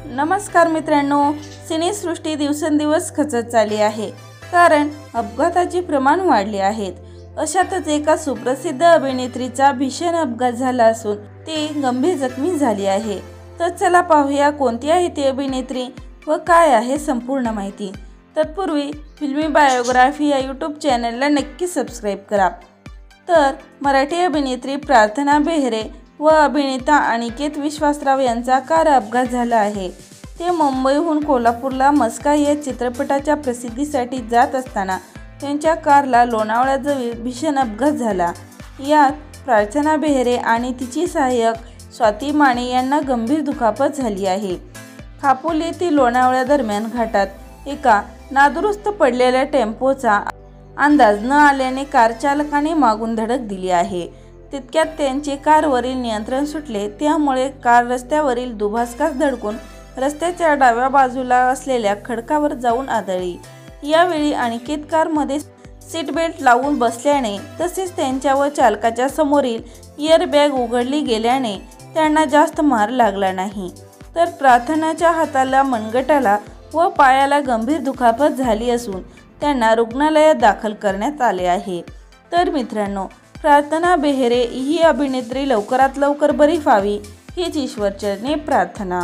नमस्कार मित्रांनो, सिनेसृष्टी दिवसेंदिवस खचत चालली आहे कारण अपघाताचे प्रमाण वाढले आहेत। अशातच एका सुप्रसिद्ध अभिनेत्रीचा भीषण अपघात झाला असून ती गंभीर जखमी झाली आहे। तर चला पाहूया कोणती आहे ती अभिनेत्री व काय आहे संपूर्ण माहिती। तत्पूर्वी फिल्मी बायोग्राफी या यूट्यूब चॅनलला नक्की सबस्क्राइब करा। तर मराठी अभिनेत्री प्रार्थना बेहरे व अभिनेता अनिकेत विश्वासराव यांचा कार अपघात झाला आहे। ते मुंबईहून कोल्हापूरला मस्का या चित्रपटाच्या प्रसिद्धीसाठी जात असताना त्यांच्या कारला लोणावळ्याजवळ भीषण अपघात झाला। यात प्रार्थना बेहरे आणि तिची सहाय्यक स्वाती माने यांना गंभीर दुखापत झाली आहे। खापोली ते लोणावळ्या दरम्यान घाटात एका नादुरुस्त पडलेल्या टेम्पोचा अंदाज न आल्याने कार चालकाने मागून धडक दिली आहे। तितक्यात त्यांचे कारवरील नियंत्रण सुटले, त्यामुळे कार रस्त्यावरील दुभाजकास धडकून रस्त्याच्या डाव्या बाजूला असलेल्या खडकावर जाऊन आदळली। यावेळी अनिकेत कारमध्ये सीट बेल्ट लावून बसल्याने तसेच त्यांच्या व चालकाच्या समोरील एअरबॅग उघडली गेल्याने त्यांना जास्त मार लागला नाही। तर प्रार्थनाच्या हाताला, मनगटाला व पायाला गंभीर दुखापत झाली असून त्यांना रुग्णालयात दाखल करण्यात आले आहे। तर मित्रांनो, प्रार्थना बेहरे ही अभिनेत्री लवकरात लवकर बरी व्हावी हीच ईश्वरचरणी प्रार्थना।